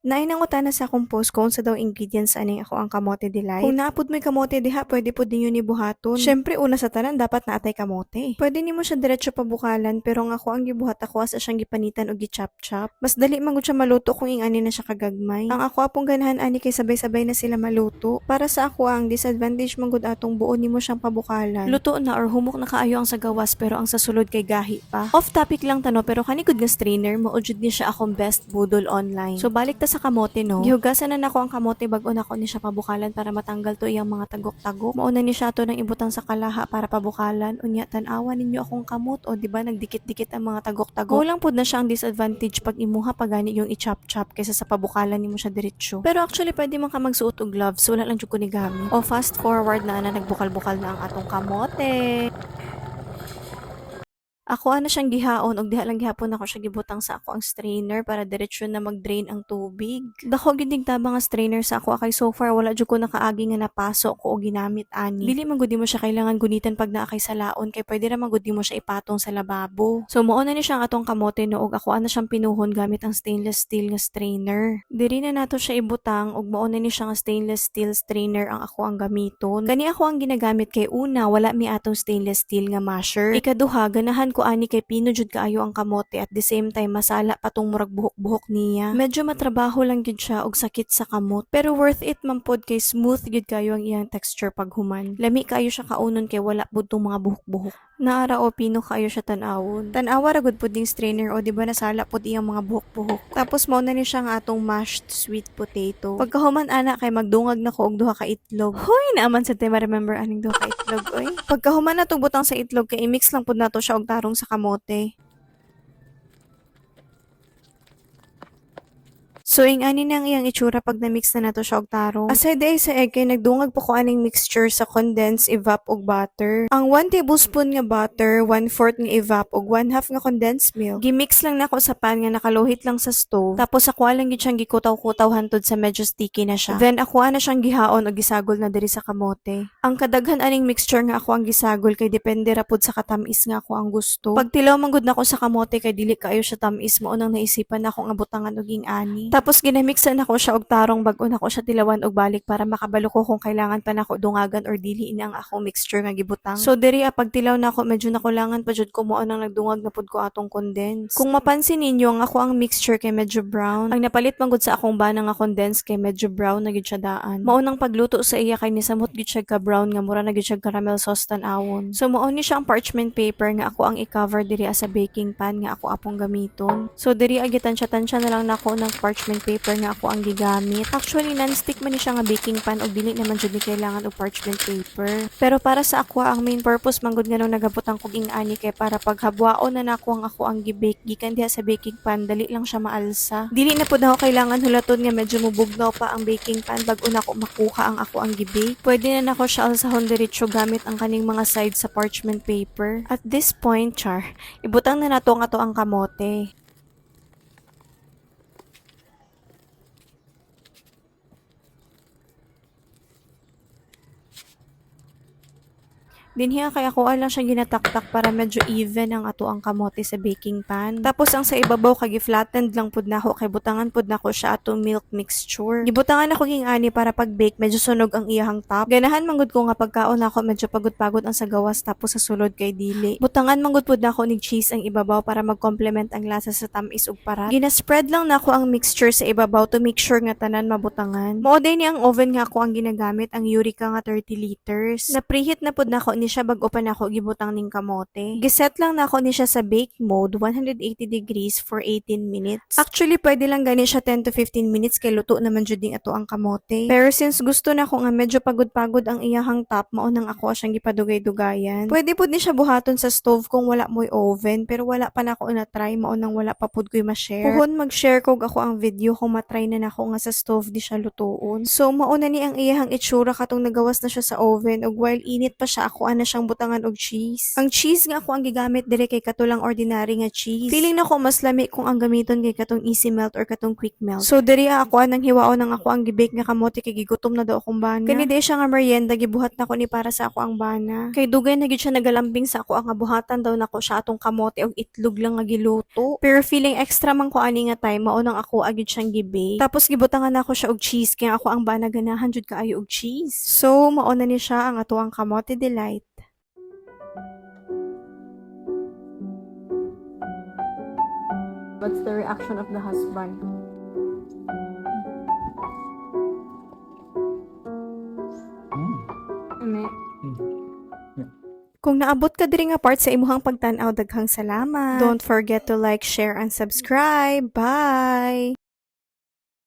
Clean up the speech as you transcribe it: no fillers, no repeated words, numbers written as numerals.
Nainangutan na sa akong post kung sa daw ingredients ani ako ang kamote delight. Kung naapod mo'y kamote diha, pwede po din yun ibuhaton. Syempre, una sa tanan, dapat naatay kamote. Pwede nimo siya diretso pabukalan, pero nga ako ang gibuhat ako asa siyang gipanitan o gichop-chop. Mas dali man gud siya maluto kung ingani na siya kagagmay. Ang ako apong ganahan ani kay sabay-sabay na sila maluto. Para sa ako ang disadvantage man gud atong buo nimo siyang pabukalan. Luto na or humok na kaayo ang sagawas pero ang sa sulod kay gahi pa. Off topic lang tano pero kani gud nga strainer mao jud ni siya akong best budol online. So balik ta sa kamote no. Gihugasan na nako ang kamote bag-o nako ni siya pabukalan para matanggal to iyang mga tagok-tagok. Mao na ni siya to nang ibutang sa kalaha para pabukalan. Unya tan-awa ninyo akong kamot o di ba nagdikit-dikit ang mga tagok-tagok. Mao lang pud na siya ang disadvantage pag imuha pagani yung i-chop-chop kaysa sa pabukalan nimo siya diretsyo. Pero actually pwede man ka magsuot og gloves, wala lang jud ko ni gamit. O fast forward na nagbukal-bukal na ang atong kamote. Ako ana siyang gihaon og diha lang gihapon ako siya gibutang sa ako ang strainer para diretsyo na mag-drain ang tubig. Dako gid tabang nga strainer sa ako kay so far wala jud ko nakaagi nga napasok ko og ginamit ani. Dili man gud mo siya kailangan gunitan pag naa kay salaon kay pwede ra man gud mo siya ipatong sa lababo. So mao na ni siya ang atong kamote no og ako ana siyang pinuhon gamit ang stainless steel nga strainer. Diri na nato siya ibutang og mao na ni siya nga stainless steel strainer ang ako ang gamiton. Kani ako ang ginagamit kay una wala mi atong stainless steel nga masher. Ikaduha ganahan ko ani kay pino jud kaayo ang kamote at the same time masala patong murag buhok-buhok niya. Medyo matrabaho lang gid siya og sakit sa kamot pero worth it man pod kay smooth gid kayo ang iyang texture pag human. Lami kayo siya kaunon kay wala pud tong mga buhok-buhok. Naara o pino kayo siya tan-awon. Tan-awa ra gud pud ding strainer o di ba nasala pud iyang mga buhok-buhok. Tapos mao na ni siya nga atong mashed sweet potato. Pagkahuman ana kay magdungag na ko og duha ka itlog. Hoy naaman sa tema remember aning duha ka itlog oy. Pagkahuman na to butang sa itlog kay i-mix lang pud nato siya og tarong sa kamote. So, ingani na ang iyang itsura pag na-mix na nato siya og tarong. Aside ay sa egg, kay nagdungag po ko aning mixture sa condensed evap og butter. Ang 1 tablespoon nga butter, 1/4 nga evap og 1/2 nga condensed milk. Gimix lang nako sa pan nga nakalohit lang sa stove. Tapos ako lang gid siyang gikutaw-kutaw hantod sa medyo sticky na siya. Then ako na siyang gihaon og gisagol na diri sa kamote. Ang kadaghan aning mixture nga ako ang gisagol kay depende ra pud sa katamis nga ako ang gusto. Pag tilaw man gud nako sa kamote kay dili kaayo siya tamis mao nang naisipan nako nga butangan og ingani. Tapos ginamixan ako siya og tarong bag-o nako siya tilawan og balik para makabalo ko kung kailangan pa nako dungagan or dili ina ang akong mixture nga gibutang. So diri pag tilaw nako medyo nakulangan pa jud ko mo nang nagdungag na pud ko atong condense. Kung mapansin ninyo ang ako ang mixture kay medyo brown. Ang napalit man gud sa akong bana nga condense kay medyo brown na gid siya daan. Mao nang pagluto sa iya kay nisamot gid siya ka brown nga mura na gid siya caramel sauce tan-awon. So mao ni siya ang parchment paper nga ako ang i-cover diri sa baking pan nga ako apong gamiton. So diri agitan siya na lang nako ng parchment paper nga ako ang gigamit. Actually, non-stick man ni siya nga baking pan og dili naman jud ni kailangan og parchment paper. Pero para sa ako, ang main purpose man gud nga nung nagabutang kog ingani kay para paghabwaon na nako ang ako ang gibake gikan diha sa baking pan, dali lang siya maalsa. Dili na pud ako kailangan hulaton nga medyo mubugnaw pa ang baking pan bag-o nako makuha ang ako ang gibake. Pwede na nako siya alsahon diretso gamit ang kaning mga side sa parchment paper. At this point, ibutang na nato nga to ang kamote. Dinhiya kay ako lang siya ginataktak para medyo even ang ato ang kamote sa baking pan. Tapos ang sa ibabaw kay gi-flattened lang pud nako kay butangan pud nako siya atong milk mixture. Gibutangan ako ging ani para pag bake medyo sunog ang iyahang top. Ganahan manggod ko nga pagkaon nako medyo pagod-pagod ang sa gawas tapos sa sulod kay dili. Butangan manggod pud nako nig cheese ang ibabaw para mag-complement ang lasa sa tamis ug parat. Gina-spread lang nako ang mixture sa ibabaw to make sure nga tanan mabutangan. Mao day ni ang oven nga ako ang ginagamit ang Eureka nga 30 liters. Na preheat na pud nako ni siya bag-o pa nako gibutang ning kamote. Giset lang nako ni siya sa bake mode 180 degrees for 18 minutes. Actually pwede lang gani siya 10 to 15 minutes kay luto naman jud ding ato ang kamote. Pero since gusto nako nga medyo pagod-pagod ang iyahang top, mao nang ako siyang gipadugay-dugayan. Pwede pud ni siya buhaton sa stove kung wala mo'y oven pero wala pa nako na try, mao nang wala pa pud ko'y ma-share. Puhon mag-share kog ako ang video kung matry na nako nga sa stove di siya lutoon. So mao na ni ang iyahang itsura katong nagawas na siya sa oven ug while init pa siya ako na siyang butangan og cheese. Ang cheese nga ako ang gigamit dire kay katulang ordinary nga cheese. Feeling na ko mas lami kung ang gamiton kay katong easy melt or katong quick melt. So diri ako nang hiwaon nang ako ang gibake nga kamote kay gigutom na daw akong bana. Kani di siya nga merienda gibuhat na ko ni para sa ako ang bana. Kay dugay na gyud siya nagalambing sa ako ang buhatan daw nako siya atong kamote og itlog lang nga giluto. Pero feeling extra man ko ani nga time mao nang ako agid siyang gibake. Tapos gibutangan ako siya og cheese kay ako ang bana ganahan jud kaayo og cheese. So mao na ni siya ang atuang kamote delight. What's the reaction of the husband? Kung naabot ka diri nga part sa imuhang pagtan-aw, daghang salamat. Don't forget to like, share, and subscribe. Bye!